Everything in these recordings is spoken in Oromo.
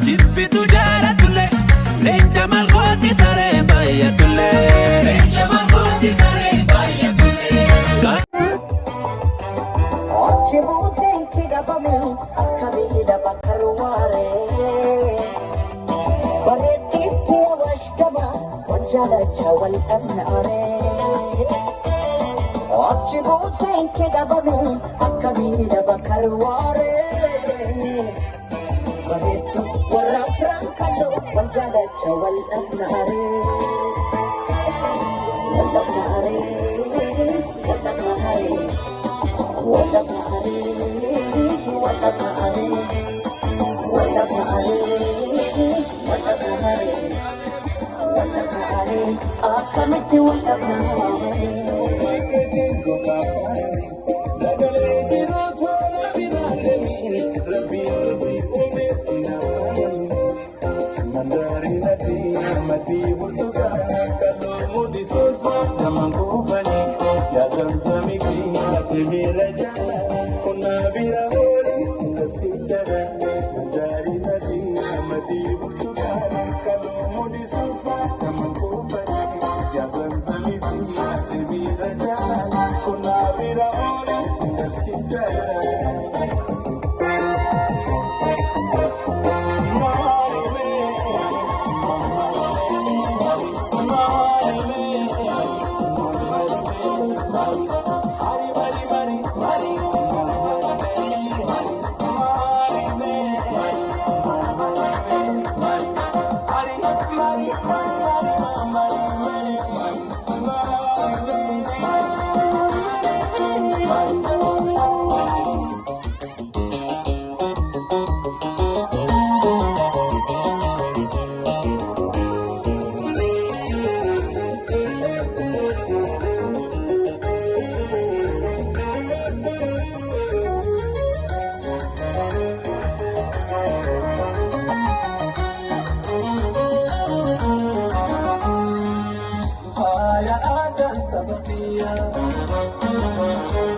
jibbitu jaalatullee leenca malkooti saree baay'atullee leenca malkooti saree baay'atullee. Ochibuutiin kidhabamu akka miidhama karwaaree bareeddiitti awwaashgama wal jaalacha wal dhabnaaree. Ochibuutiin kidhabamu akka miidhama karwaaree bareeddu warra firaan kalloo wal jaalacha wal dhabnaaree. Wal dhabnaaree wal dhabnaaree. Wala bahari, wala bahari, wala bahari, wala bahari, wala bahari. Akamiti wala bahari. Ketengo bahari, nagale tiro tola binalemi, rabito si umesi namani. Mandari nati, mati bursuka, kalau mudi sosa, namangkubani, ya zamzamiki. Mira jala, kuna bira hori, kasi jara. Mandari nadi, amadi burtukari, kalau mudi sosa, namangkubani. Ya zamzamiti, mira jala, kuna bira hori, kasi jara.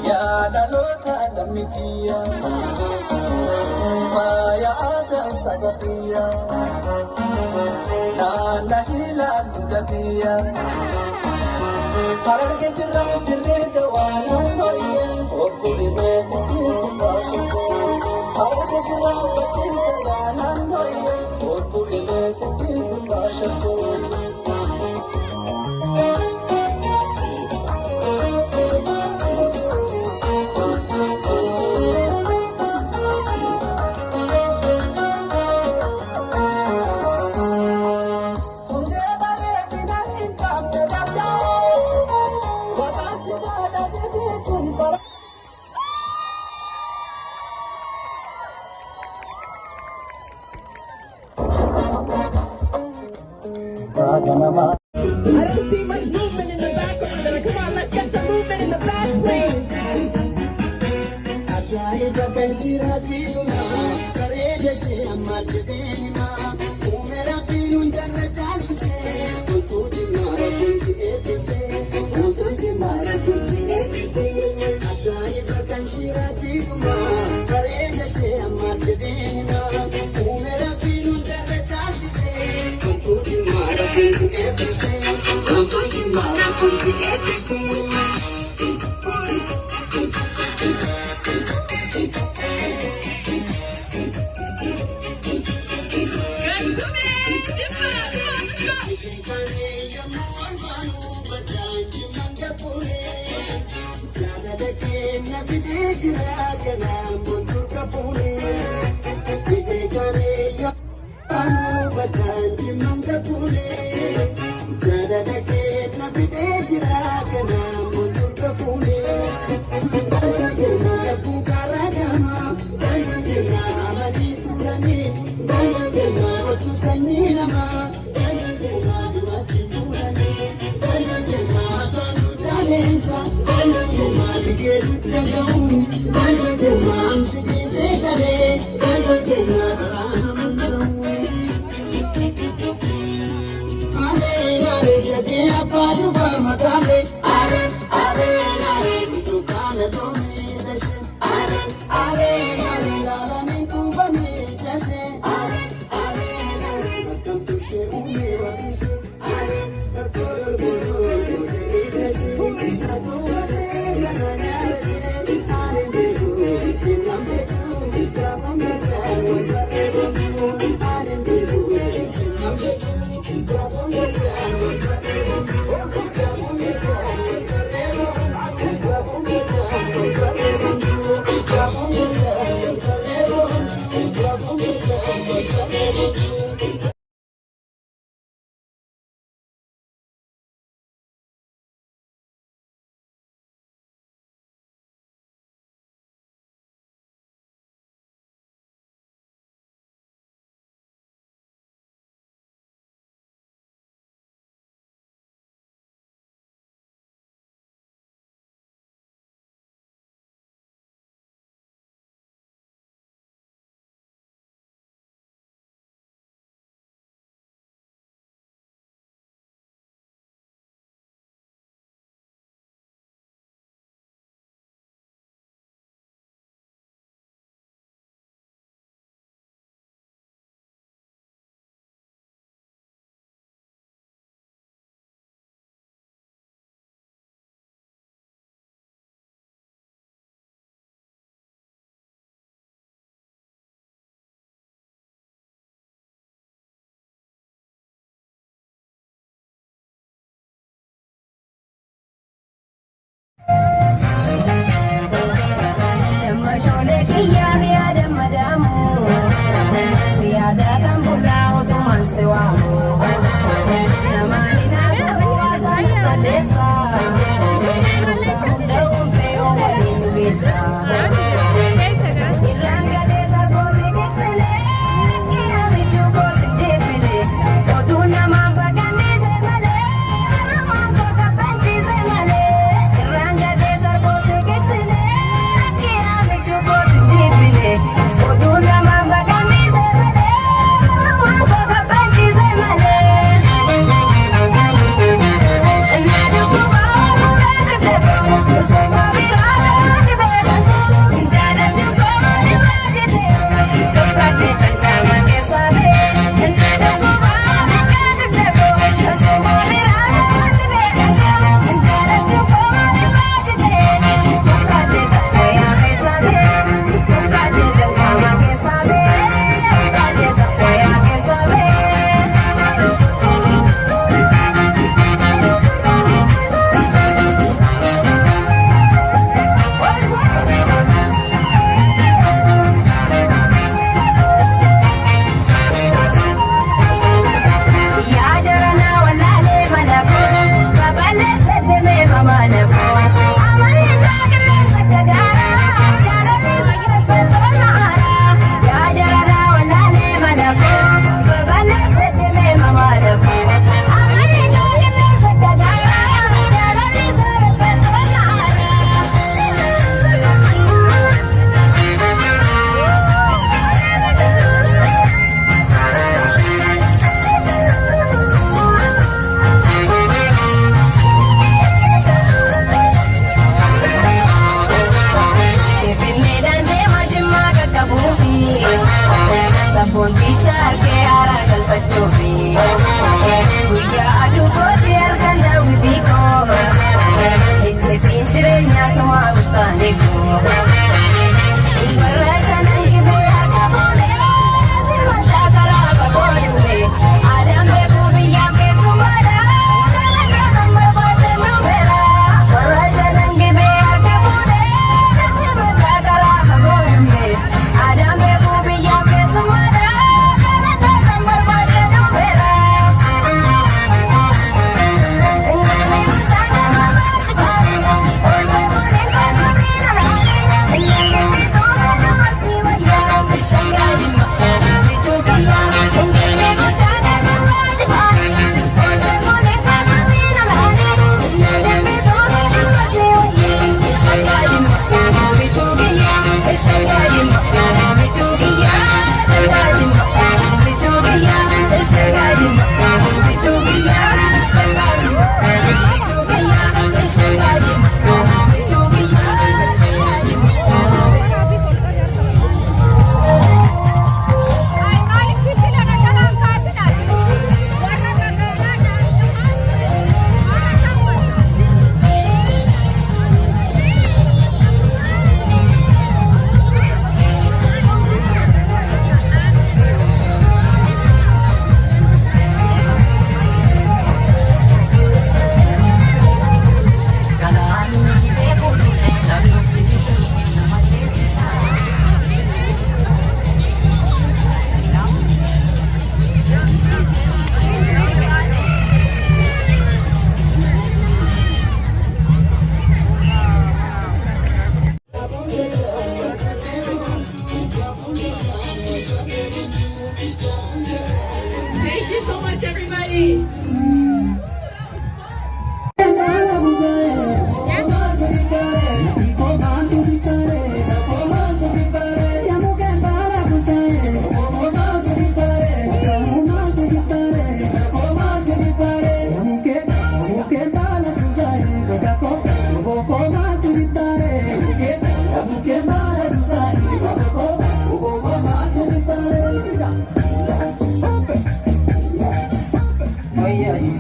Ya dalota damikia, maya ada sabatia, nanda hilang gatia. Parang kejerang kereta walau maya, okuli besaki sumpah. Parang kejerang kereta walau maya, okuli besaki sumpah. I don't see much movement in the background. Come on, let's get some movement in the back, please.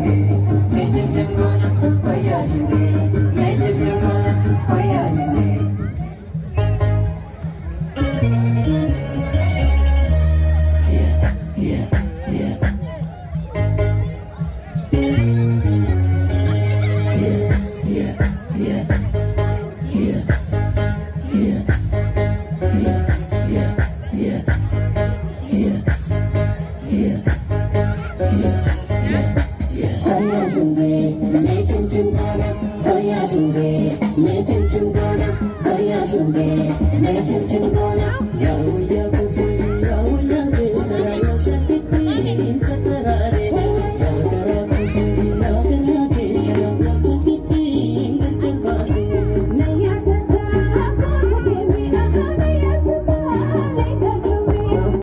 Make